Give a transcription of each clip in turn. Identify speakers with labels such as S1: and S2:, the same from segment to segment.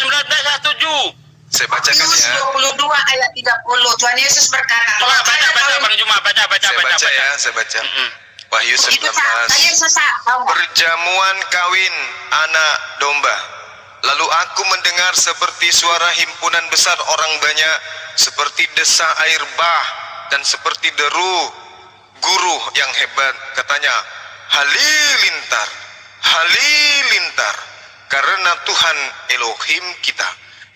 S1: 19 saya setuju.
S2: Saya bacakan ya.
S3: 22 ayat 30. Tuhan Yesus berkata, kalau
S1: Baca Bang Juma, baca.
S2: Saya baca. Wahyu 19. Perjamuan kawin anak domba. Lalu aku mendengar seperti suara himpunan besar orang banyak, seperti desa air bah, dan seperti deru guru yang hebat. Katanya, halilintar, halilintar, karena Tuhan Elohim kita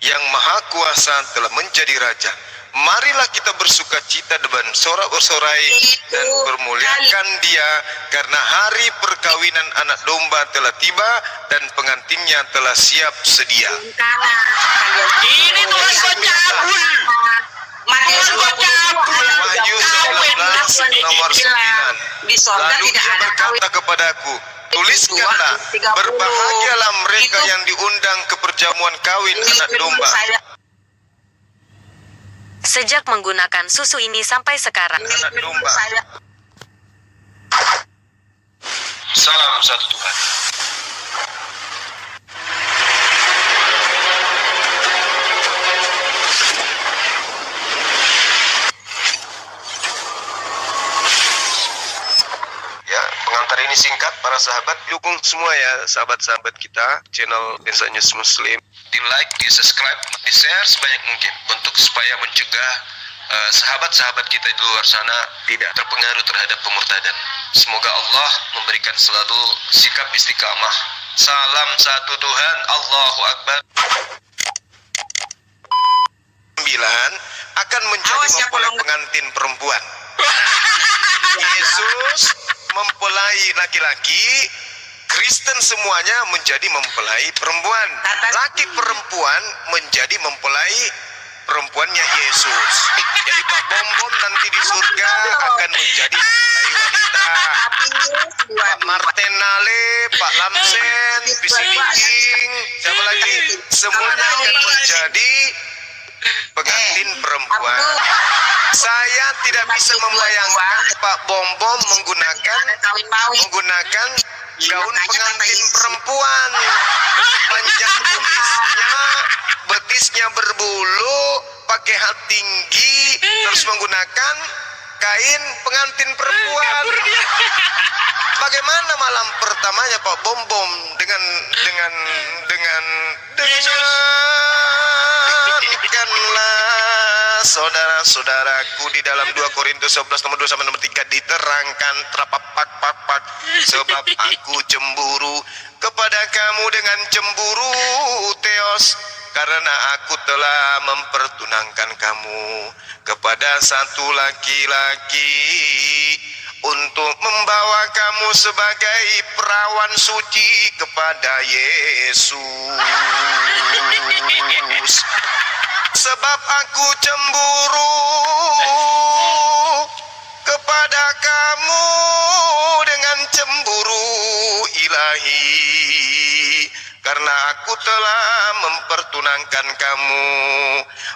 S2: yang maha kuasa telah menjadi raja. Marilah kita bersuka cita dan bersorak-sorai dan permuliakan dia, karena hari perkawinan anak domba telah tiba dan pengantinnya telah siap sedia.
S1: Ini Tuhan kau cabul.
S2: Wahyu 19 nomor 9. Lalu dia berkata kepadaku, tuliskanlah, berbahagialah mereka yang diundang ke perjamuan kawin anak domba.
S4: Sejak menggunakan susu ini sampai sekarang.
S2: Anak domba. Salam satu Tuhan. Ya, pengantar ini singkat, para sahabat. Dukung semua ya, sahabat-sahabat kita, channel Desa News Muslim. Di like, di subscribe, di share sebanyak mungkin untuk supaya mencegah sahabat-sahabat kita di luar sana tidak terpengaruh terhadap pemurtadan. Semoga Allah memberikan selalu sikap istiqamah. Salam satu Tuhan, Allahu Akbar. 9 akan menjadi mempelai pengantin perempuan. Yesus mempelai laki-laki, Kristen semuanya menjadi mempelai perempuan. Laki perempuan menjadi mempelai perempuannya Yesus. Jadi Pak Bom nanti di surga akan menjadi mempelai wanita. Pak Martenale, Pak Lamsen, Bisiking, siapa lagi? Semuanya akan menjadi pengantin perempuan. Saya tidak bisa membayangkan Pak Bom menggunakan gaun pengantin perempuan, panjang kumisnya, betisnya berbulu, pakai hat tinggi, terus menggunakan kain pengantin perempuan. Bagaimana malam pertamanya Pak Bom dengan saudara-saudaraku di dalam 2 Korintus 11 nomor 2 sampai nomor 3 diterangkan terapak-pak-pak, sebab aku cemburu kepada kamu dengan cemburu Theos, karena aku telah mempertunangkan kamu kepada satu laki-laki untuk membawa kamu sebagai perawan suci kepada Yesus. Sebab aku cemburu kepada kamu dengan cemburu ilahi, karena aku telah mempertunangkan kamu,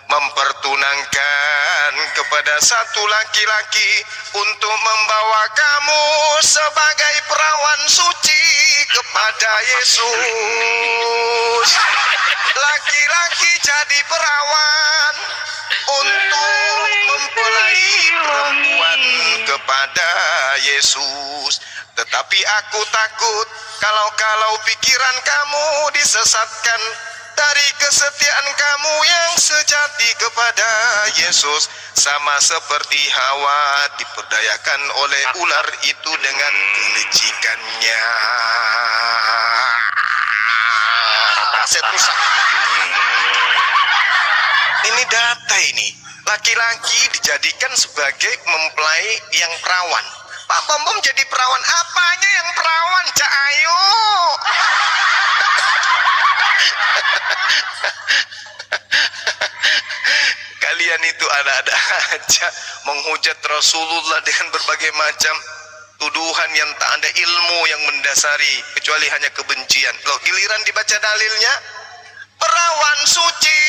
S2: mempertunangkan kepada satu laki-laki untuk membawa kamu sebagai perawan suci kepada Yesus. Laki-laki jadi perawan untuk mempelai perempuan kepada Yesus. Tetapi aku takut kalau pikiran kamu disesatkan dari kesetiaan kamu yang sejati kepada Yesus, sama seperti Hawa diperdayakan oleh ular itu dengan kelicikannya. Aset rusak. Ini data ini. Laki-laki dijadikan sebagai mempelai yang perawan. Pak Bom jadi perawan. Apanya yang perawan, Cak Ayu? Kalian itu ada-ada aja menghujat Rasulullah dengan berbagai macam tuduhan yang tak ada ilmu yang mendasari, kecuali hanya kebencian. Loh, giliran dibaca dalilnya, perawan suci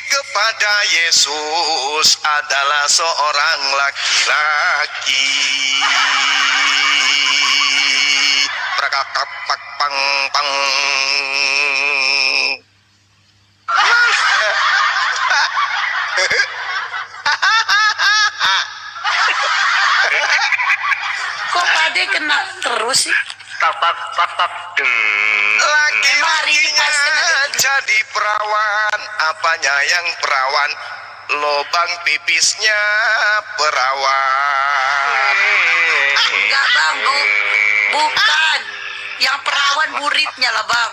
S2: kepada Yesus adalah seorang laki-laki. Prakak pak pang pang.
S5: otak.
S2: Laki-lakinya jadi perawan, apanya yang perawan? Lobang pipisnya perawan.
S3: Enggak bang, bukan. Yang perawan buritnya lah bang.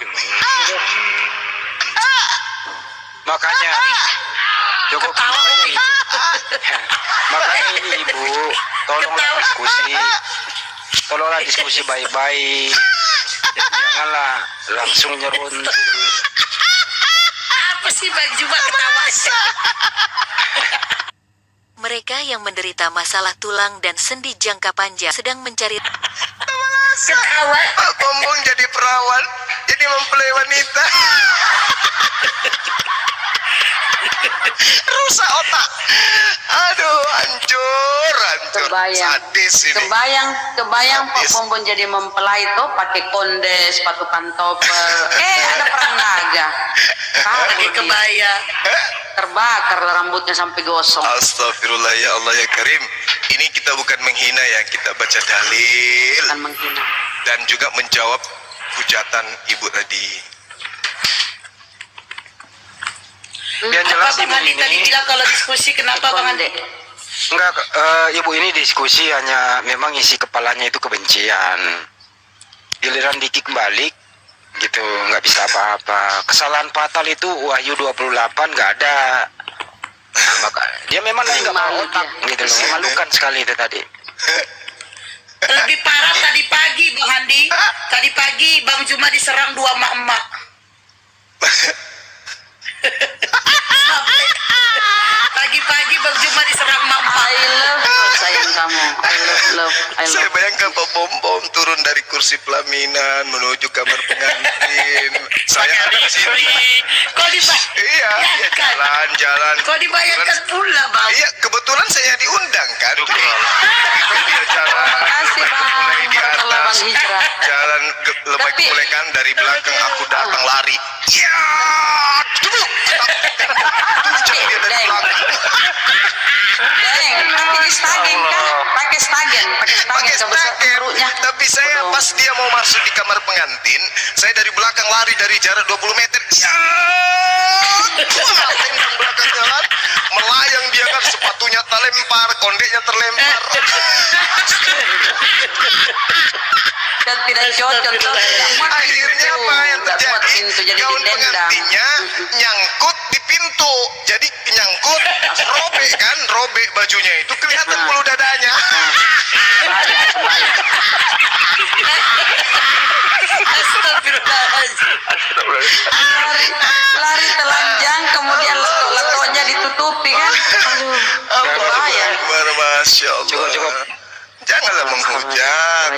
S5: Makanya cukup.
S3: Ketawa gitu.
S5: Makanya ini ibu, tolonglah diskusi baik-baik. Janganlah langsung nyeruntuh.
S3: Apa sih bang Juma ketawa?
S4: Mereka yang menderita masalah tulang dan sendi jangka panjang sedang mencari
S3: Ketawa.
S2: Pak Bombong jadi perawan, jadi mempelai wanita. Rusak otak. Aduh, hancur.
S3: Kebayang.
S2: Sadis ini.
S3: Kebayang Pak
S2: Sadis.
S3: Bombon jadi mempelai tuh pakai konde, sepatu pantopel. Ada perang naga. Pakai kebaya. Terbakar lah rambutnya sampai gosong.
S2: Astagfirullah ya Allah ya Karim. Ini kita bukan menghina ya, kita baca dalil
S3: Kan menghina.
S2: dan juga menjawab hujatan ibu tadi.
S5: Yang jelas ibu
S3: Bang Andi
S5: ini
S3: tadi bilang kalau diskusi kenapa Bang Andi?
S5: enggak, ibu ini diskusi hanya memang isi kepalanya itu kebencian. Giliran dikik balik gitu, nggak bisa apa-apa. Kesalahan fatal itu Wahyu 28 nggak ada. Nah, maka dia memang lagi nggak mau otak gitu loh. Memalukan sekali itu tadi.
S3: Lebih parah tadi pagi Bang Andi. Tadi pagi Bang Juma diserang 2 emak-emak. Pagi-pagi Bang Juma diserang emak-emak. I love sayang kamu.
S2: Saya bayangkan Pak Bombom turun dari kursi pelaminan menuju kamar pengantin. Saya ada di sini.
S3: Kok
S2: Iya, iya, jalan-jalan.
S3: Kok dibayarkan pula Bang?
S2: Iya, kebetulan saya diundang kan. Dia jalan.
S3: Kasih Bang.
S2: Mulai di
S3: Barakallah,
S2: atas.
S3: Bang Hijrah.
S2: Jalan lebih
S3: Tapi-
S2: kulekan dari belakang aku datang lari. Ya, dulu. Dia dari belakang.
S3: Pakai stagen kan? Pakai stagen
S2: Pakai
S3: kebesar
S2: staker.
S3: perutnya.
S2: Tapi saya
S3: Belum.
S2: pas dia mau masuk di kamar pengantin, saya dari belakang lari dari jarak 20 meter. Ya, tendang belakang jalan, melayang dia kan, sepatunya terlempar, kondeknya terlempar.
S3: Dan tidak cocok tuh.
S2: Akhirnya apa yang terjadi?
S3: Jadi
S2: Gaun
S3: ditendang.
S2: pengantinnya nyangkut di pintu, jadi nyangkut, robek kan, robek bajunya itu kelihatan bulu dadanya.
S3: Lari telanjang kemudian leto-letonya ditutupi kan. Aduh, bahaya.
S2: Masya Allah.
S5: Cukup.
S2: Janganlah menghujat.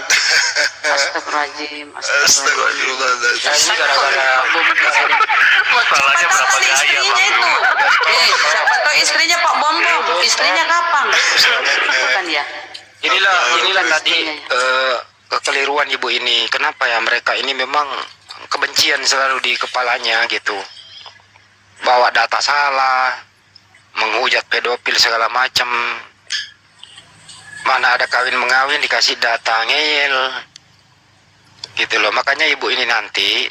S3: Astagfirullahaladzim.
S2: Astagfirullahaladzim.
S5: Ini gara-gara
S3: Masalahnya berapa istrinya itu? Siapa tahu istrinya Pak Bombong? Istrinya kapan? Bukan ya?
S5: inilah tadi kekeliruan ibu ini. Kenapa ya mereka ini memang kebencian selalu di kepalanya gitu. Bawa data salah, menghujat pedofil segala macam. Mana ada kawin mengawin dikasih data ngeyel gitu loh. Makanya ibu ini nanti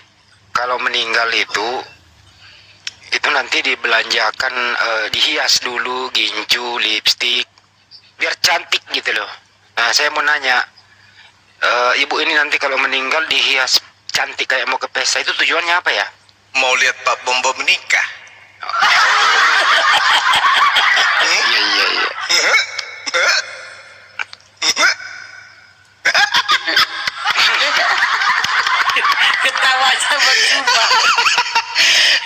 S5: kalau meninggal itu nanti dibelanjakan, dihias dulu ginju, lipstik biar cantik gitu loh. Nah saya mau nanya, ibu ini nanti kalau meninggal dihias cantik kayak mau ke pesta, itu tujuannya apa ya?
S2: Mau lihat Pak Bombo menikah?
S5: Iya.
S3: Ketawa sama Juma.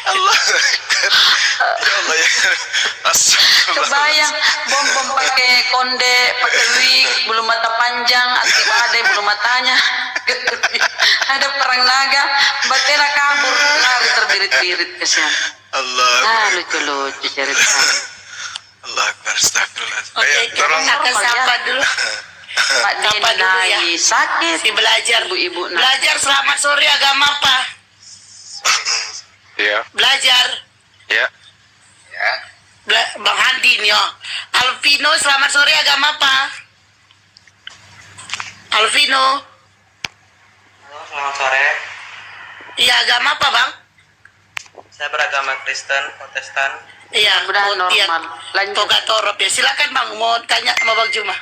S2: Allah. Ya Allah ya. Astagfirullah.
S3: Kebayang bom pakai konde, pakai wig, bulu mata panjang, anti badai bulu matanya. Ada perang naga, Batera kabur, lari terbirit-birit kesian.
S2: Allah.
S3: Lucu-lucu cerita.
S2: Allah Akbar. Astagfirullah.
S3: Oke,
S2: Ayo,
S3: kita
S2: tolong.
S3: akan sapa dulu. Pak
S6: Sapa dulu ya.
S3: Dinai sakit.
S6: Si belajar.
S3: Ibu-ibu
S6: Belajar selamat sore agama apa?
S5: Iya.
S6: Belajar.
S5: Ya.
S6: Bang Handi nih oh. Alvino selamat sore agama apa? Alvino.
S7: selamat sore.
S6: Iya, agama apa, Bang?
S7: Saya beragama Kristen, Protestan.
S6: Iya,
S3: Mudah-mudahan
S6: mau tiap
S3: normal. Lanjut.
S6: Toga Torop ya. Silakan Bang, mau tanya sama Bang Juma.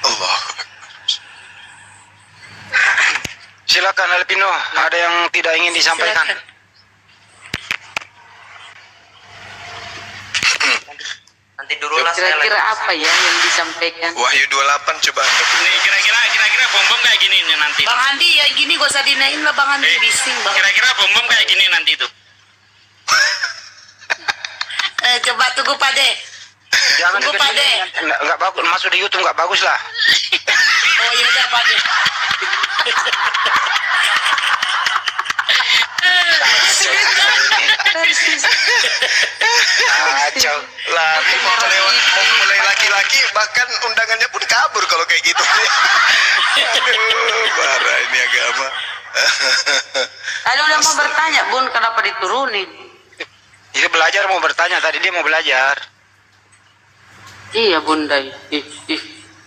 S2: Allah.
S5: Silakan Alvino, ada yang tidak ingin disampaikan?
S6: Silakan.
S7: Nanti dulu lah saya
S3: Kira-kira
S7: lagi.
S3: apa ya yang disampaikan?
S2: Wahyu 28 coba Anda buka.
S1: Nih kira-kira bom kayak gini nih nanti.
S6: Bang Andi ya gini gak usah dinain lah Bang Andi, bising Bang.
S1: Kira-kira bom kayak gini nanti tuh.
S6: Coba tunggu Pak De.
S5: Jangan
S6: Tunggu, Pak De.
S5: Enggak bagus, masuk di YouTube enggak bagus lah.
S6: Oh iya udah Pak De.
S5: Kacau.
S2: Lah, ini mau mulai laki-laki bahkan undangannya pun kabur kalau kayak gitu. Aduh, parah ini agama.
S3: Tadi udah mau bertanya, Bun, kenapa diturunin?
S5: Itu belajar mau bertanya, tadi dia mau belajar.
S3: Iya, Bunda.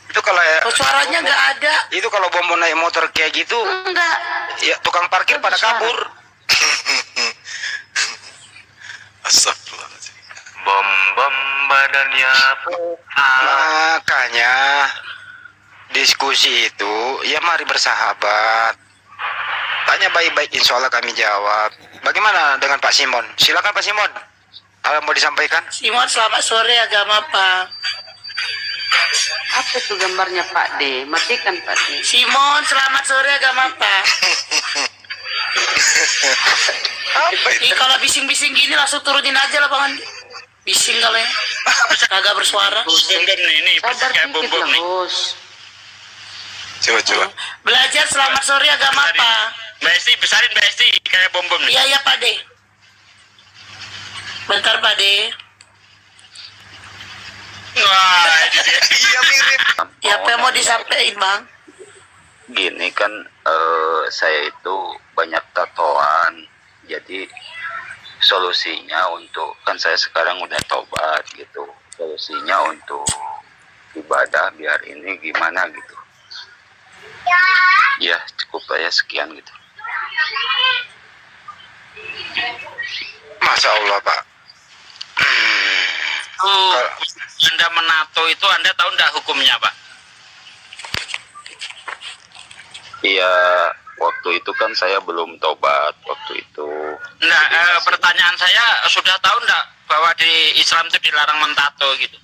S5: Itu kalau
S6: Oh, suaranya nggak ada.
S5: itu kalau bom naik motor kayak gitu,
S3: Enggak.
S5: ya tukang parkir pada kabur.
S2: Astagfirullahaladzim.
S8: Bom badannya
S5: Makanya diskusi itu ya mari bersahabat. Tanya baik-baik, insya Allah kami jawab. Bagaimana dengan Pak Simon? Silakan Pak Simon. Apa yang mau disampaikan?
S6: Simon selamat sore, agama apa?
S3: Apa itu gambarnya Pak D? Matikan Pak D.
S6: Simon selamat sore, agama apa?
S2: Apa itu?
S6: Ih, kalau bising-bising gini langsung turunin aja lah Bang Andi. Bising kalau ya. Kagak bersuara.
S1: Bom nih, ini
S3: Sabar
S1: kayak
S3: dikit
S1: bom
S3: lah,
S1: nih.
S3: Bos.
S2: Coba.
S6: Belajar selamat sore, agama apa?
S1: Mbak Esti, besarin Mbak Esti kayak bom nih.
S6: Iya, iya Pak De. Bentar Pak De.
S1: Wah, ini dia.
S2: Iya mirip.
S6: Ya, apa yang mau disampaikan Bang?
S8: gini kan, saya itu banyak tatoan, jadi solusinya untuk, kan saya sekarang udah tobat gitu, solusinya untuk ibadah biar ini gimana gitu. Ya cukup lah ya, sekian gitu.
S5: Masya Allah Pak.
S1: Oh, Anda menato itu Anda tahu enggak hukumnya, Pak?
S8: Iya, waktu itu kan saya belum tobat waktu itu.
S1: Enggak,
S8: Jadi masih-
S1: pertanyaan saya sudah tahu enggak bahwa di Islam itu dilarang mentato gitu?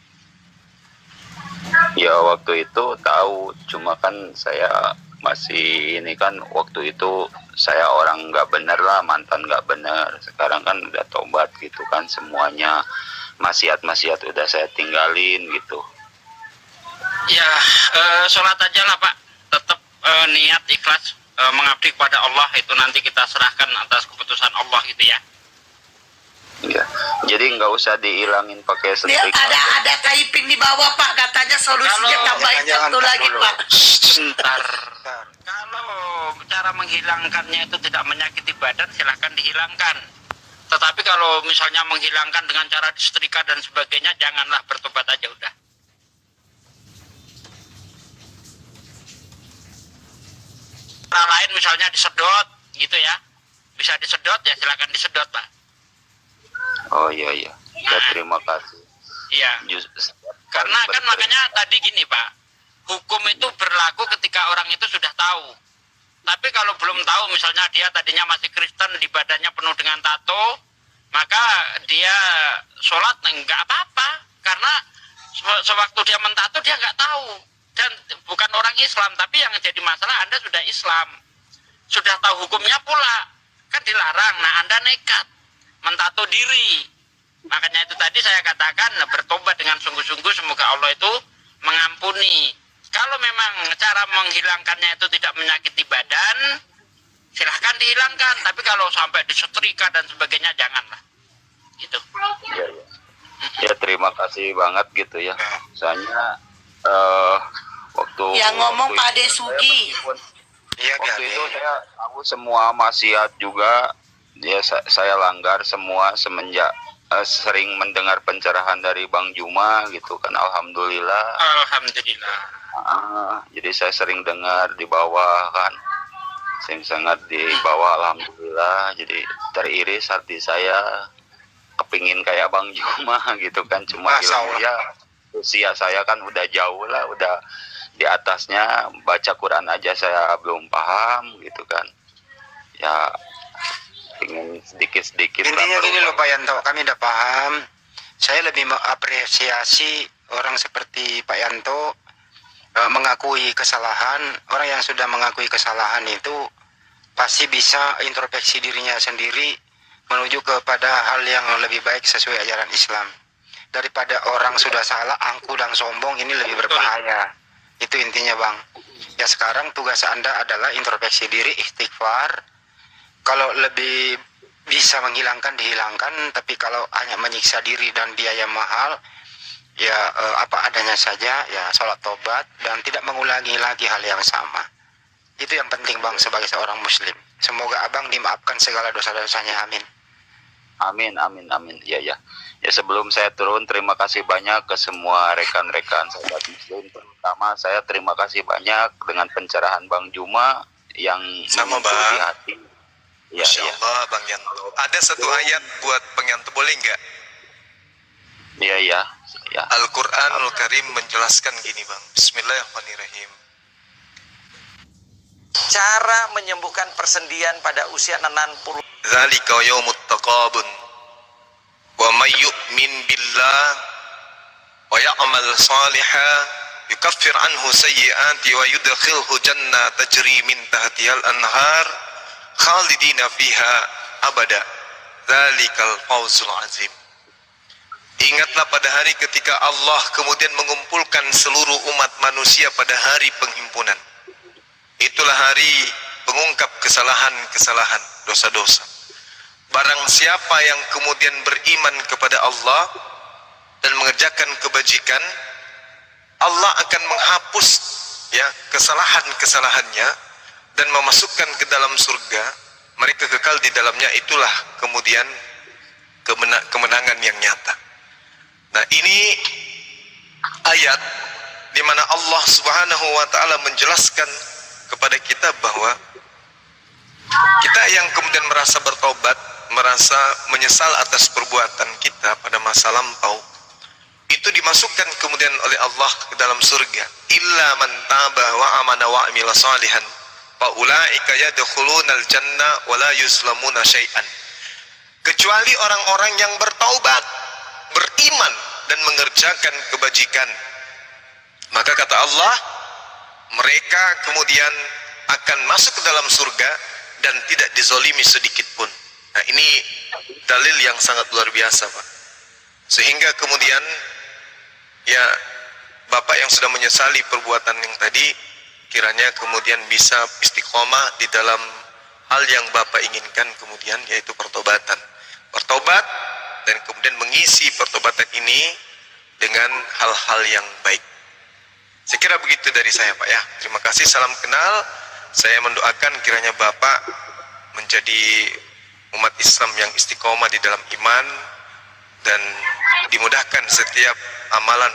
S8: Ya waktu itu tahu, cuma kan saya masih ini kan, waktu itu saya orang nggak bener lah, mantan nggak bener. Sekarang kan udah tobat gitu kan, semuanya maksiat-maksiat udah saya tinggalin gitu.
S1: Ya, sholat aja lah Pak. Tetap niat ikhlas mengabdi kepada Allah, itu nanti kita serahkan atas keputusan Allah gitu ya.
S8: Iya, jadi nggak usah dihilangin pakai
S6: Dia
S8: setrik.
S6: ada typing di bawah Pak, katanya solusinya
S1: Kalau-
S6: tambahin
S5: jangan
S6: satu lagi
S5: dulu.
S6: Pak.
S1: Sebentar. Kalau cara menghilangkannya itu tidak menyakiti badan, silahkan dihilangkan. Tetapi kalau misalnya menghilangkan dengan cara disetrika dan sebagainya, janganlah, bertobat aja udah. Cara lain misalnya disedot gitu ya, bisa disedot ya, silakan disedot Pak.
S8: Oh iya iya, ya terima kasih.
S1: Iya. Karena kan makanya tadi gini Pak, hukum itu berlaku ketika orang itu sudah tahu. Tapi kalau belum tahu, misalnya dia tadinya masih Kristen, di badannya penuh dengan tato, maka dia sholat enggak apa-apa. Karena sewaktu dia mentato dia nggak tahu. Dan bukan orang Islam, tapi yang jadi masalah Anda sudah Islam. Sudah tahu hukumnya pula. Kan dilarang, nah Anda nekat mentato diri. Makanya itu tadi saya katakan, bertobat dengan sungguh-sungguh, semoga Allah itu mengampuni. Kalau memang cara menghilangkannya itu tidak menyakiti badan, silahkan dihilangkan. Tapi kalau sampai disetrika dan sebagainya, janganlah. Gitu.
S8: Ya, ya. Ya terima kasih banget gitu ya. Soalnya waktu
S6: Yang ngomong
S8: waktu
S6: Pak
S8: itu
S6: Ade
S8: saya
S6: Sugi.
S8: meskipun
S5: Iya,
S8: waktu itu saya tahu semua maksiat juga, ya saya langgar semua semenjak sering mendengar pencerahan dari Bang Juma gitu kan, alhamdulillah.
S1: Alhamdulillah.
S8: Jadi saya sering dengar di bawah kan. sangat dibawa, alhamdulillah. Jadi teriris hati saya, kepingin kayak Bang Juma gitu kan. Cuma
S5: Masya Allah.
S8: ya usia saya kan udah jauh lah, udah di atasnya, baca Quran aja saya belum paham gitu kan. Ya ingin sedikit-sedikit lah
S5: Intinya gini loh
S8: berubah.
S5: Pak Yanto, kami udah paham. Saya lebih mengapresiasi orang seperti Pak Yanto mengakui kesalahan. Orang yang sudah mengakui kesalahan itu pasti bisa introspeksi dirinya sendiri menuju kepada hal yang lebih baik sesuai ajaran Islam. Daripada orang sudah salah, angkuh dan sombong, ini lebih berbahaya. Itu intinya Bang. Ya sekarang tugas Anda adalah introspeksi diri, istighfar. Kalau lebih bisa menghilangkan, dihilangkan. Tapi kalau hanya menyiksa diri dan biaya mahal, ya apa adanya saja, ya sholat tobat dan tidak mengulangi lagi hal yang sama. Itu yang penting Bang sebagai seorang muslim. Semoga Abang dimaafkan segala dosa-dosanya, amin.
S8: Amin, amin, amin. Ya, ya. Ya, sebelum saya turun, terima kasih banyak ke semua rekan-rekan sahabat muslim. Terutama saya terima kasih banyak dengan pencerahan Bang Juma yang
S2: Sama,
S8: menyentuh
S2: Bang.
S8: di hati. Ya,
S2: Masya
S8: ya.
S2: Allah Bang Yanto. Ada satu ayat buat Bang Yanto, boleh nggak?
S8: Ya, ya. Ya.
S2: Al-Quranul Karim menjelaskan gini Bang. Bismillahirrahmanirrahim.
S9: Cara menyembuhkan persendian pada usia 60.
S2: Dzalika yaumut taqabun. Wa may yu'min billah wa ya'mal salihan yukaffir anhu sayyi'ati wa yudkhilhu jannatan tajri min tahtiha al-anhar khalidina fiha abada. Dzalikal fawzul azim. Ingatlah pada hari ketika Allah kemudian mengumpulkan seluruh umat manusia pada hari penghimpunan. Itulah hari pengungkap kesalahan-kesalahan, dosa-dosa. Barang siapa yang kemudian beriman kepada Allah dan mengerjakan kebajikan, Allah akan menghapus ya kesalahan-kesalahannya dan memasukkan ke dalam surga. Mereka kekal di dalamnya, itulah kemudian kemenangan yang nyata. Nah, ini ayat di mana Allah Subhanahu wa taala menjelaskan kepada kita bahwa kita yang kemudian merasa bertobat, merasa menyesal atas perbuatan kita pada masa lampau, itu dimasukkan kemudian oleh Allah ke dalam surga. Illa man taba wa amana wa amila salihan fa ulaika yadkhulunal jannah wa la yuzlamuna syai'an. Kecuali orang-orang yang bertaubat, beriman dan mengerjakan kebajikan. Maka kata Allah, mereka kemudian akan masuk ke dalam surga dan tidak dizolimi sedikit pun. Nah, ini dalil yang sangat luar biasa Pak. Sehingga kemudian ya Bapak yang sudah menyesali perbuatan yang tadi, kiranya kemudian bisa istiqomah di dalam hal yang Bapak inginkan kemudian, yaitu pertobatan. Bertobat dan kemudian mengisi pertobatan ini dengan hal-hal yang baik. Saya kira begitu dari saya Pak ya. Terima kasih, salam kenal. Saya mendoakan kiranya Bapak menjadi umat Islam yang istiqomah di dalam iman dan dimudahkan setiap amalan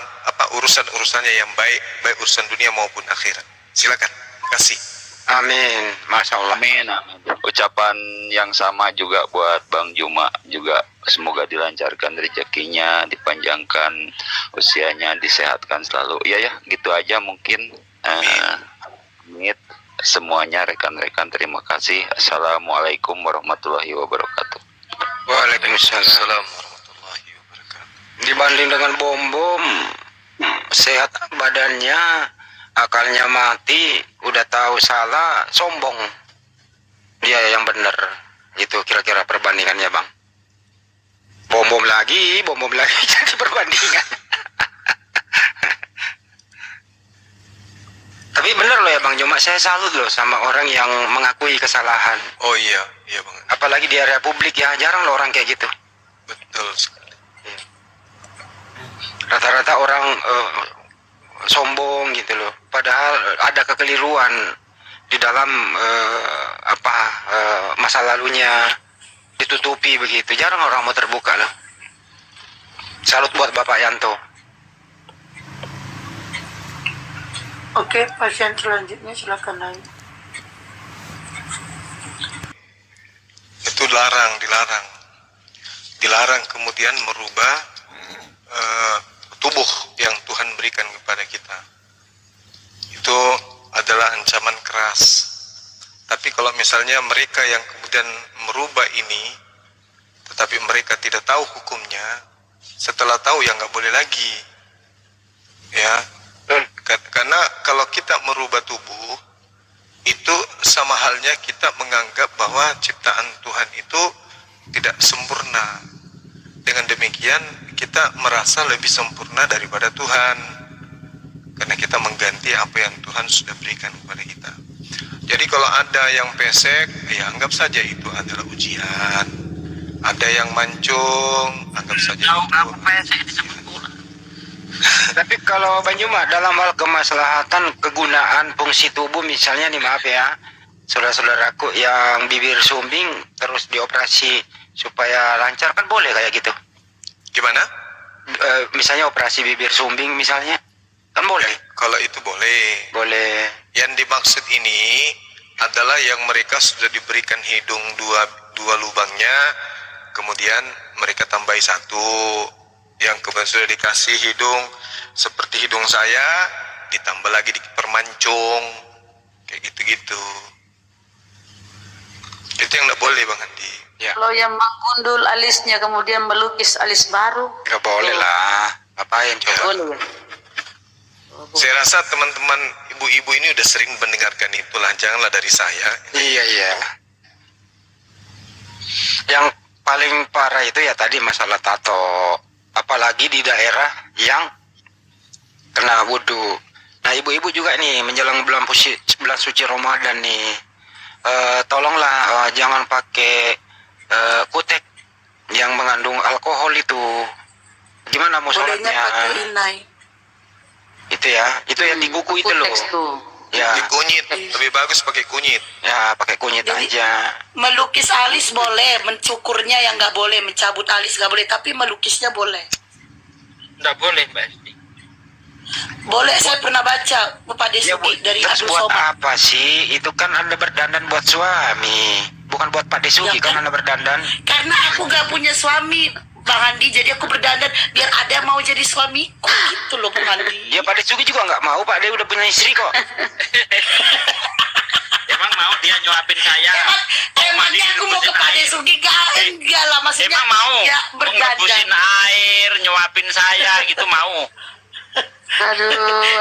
S2: urusan-urusannya yang baik, baik urusan dunia maupun akhirat. Silakan. Terima kasih.
S5: Amin, Masya Allah.
S8: Amin, amin. Ucapan yang sama juga buat Bang Juma, juga semoga dilancarkan rezekinya, dipanjangkan usianya, disehatkan selalu. Ya, gitu aja mungkin. Amit semuanya rekan-rekan, terima kasih. Assalamualaikum warahmatullahi wabarakatuh.
S5: Waalaikumsalam.
S2: warahmatullahi wabarakatuh.
S5: Dibanding dengan bom-bom, sehat badannya, akalnya mati, udah tahu salah, sombong. Dia yang benar. Itu kira-kira perbandingannya Bang. Bom-bom lagi jadi perbandingan. Tapi benar loh ya Bang Juma, saya salut loh sama orang yang mengakui kesalahan.
S2: Oh iya Bang.
S5: Apalagi di area publik ya, jarang loh orang kayak gitu.
S2: Betul sekali.
S5: Rata-rata orang sombong gitu loh. Padahal ada kekeliruan di dalam masa lalunya, ditutupi begitu. Jarang orang mau terbuka loh. Salut buat Bapak Yanto.
S6: Oke, pasien selanjutnya silakan naik.
S2: dilarang kemudian merubah tubuh yang Tuhan berikan kepada kita. Itu adalah ancaman keras. Tapi kalau misalnya mereka yang kemudian merubah ini, tetapi mereka tidak tahu hukumnya, setelah tahu ya nggak boleh lagi, ya. Karena kalau kita merubah tubuh, itu sama halnya kita menganggap bahwa ciptaan Tuhan itu tidak sempurna. Dengan demikian kita merasa lebih sempurna daripada Tuhan, karena kita mengganti apa yang Tuhan sudah berikan kepada kita. Jadi kalau ada yang pesek, ya anggap saja itu adalah ujian. Ada yang mancung, anggap saja itu.
S1: pesek disebut pula.
S5: Tapi kalau Bang Juma dalam hal kemaslahatan kegunaan fungsi tubuh, misalnya nih, maaf ya, saudara-saudaraku yang bibir sumbing terus dioperasi supaya lancar, kan boleh kayak gitu?
S2: Gimana?
S5: Misalnya operasi bibir sumbing misalnya, kan boleh?
S2: Kalau itu boleh.
S5: Boleh.
S2: Yang dimaksud ini adalah yang mereka sudah diberikan hidung dua lubangnya, kemudian mereka tambahi satu. Yang kemudian sudah dikasih hidung seperti hidung saya, ditambah lagi dipermancung, kayak gitu-gitu. Itu yang tidak boleh, Bang Andi.
S5: Ya.
S3: Kalau yang menggundul alisnya kemudian melukis alis baru,
S5: Nggak boleh lah. Apain coba?
S3: boleh.
S2: Saya rasa teman-teman ibu-ibu ini udah sering mendengarkan itulah, janganlah dari saya.
S5: Iya, iya. Yang paling parah itu ya tadi masalah tato. Apalagi di daerah yang kena wudhu. Nah, ibu-ibu juga nih menjelang bulan suci Ramadan nih, tolonglah jangan pakai kutek yang mengandung alkohol itu. Gimana mau
S6: Bolehnya
S5: sholatnya?
S6: pakai inai.
S5: Itu ya, itu yang di kuku itu loh.
S3: Kuteks tuh.
S5: Ya,
S2: Di kunyit, lebih bagus pakai kunyit.
S5: ya pakai kunyit
S6: Jadi,
S5: aja.
S6: Melukis alis boleh, mencukurnya yang nggak boleh, mencabut alis nggak boleh, tapi melukisnya boleh.
S1: Nggak boleh, Mbak Esti.
S6: Boleh, saya pernah baca Pak Desuki dari
S5: Terus
S6: Abdul
S5: buat
S6: Somad.
S5: apa sih? Itu kan Anda berdandan buat suami, bukan buat Pak Desuki
S6: Ya
S5: kan
S6: kan?
S5: Anda berdandan.
S6: Karena aku nggak punya suami, Bang Andi, jadi aku berdandan biar ada yang mau jadi suamiku gitu loh, Bang Andi.
S5: Ya Pak Desuki juga nggak mau, Pak. Dia udah punya istri kok.
S1: Emang mau dia nyuapin saya?
S6: Emangnya aku mau ke Pak Desuki? Enggak lah, maksudnya
S1: Emang mau
S6: ya berdandan.
S1: ngebusin air, nyuapin saya gitu mau?
S3: Aduh,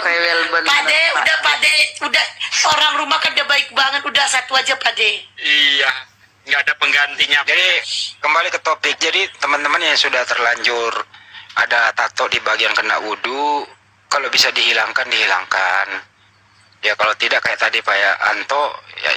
S3: rewel bener.
S6: Pade, udah Pade, udah orang rumah kan udah baik banget, udah satu aja Pade.
S1: Iya, nggak ada penggantinya.
S5: Jadi kembali ke topik. Jadi teman-teman yang sudah terlanjur ada tato di bagian kena wudhu, kalau bisa dihilangkan, dihilangkan. Ya kalau tidak kayak tadi Pak Anto, ya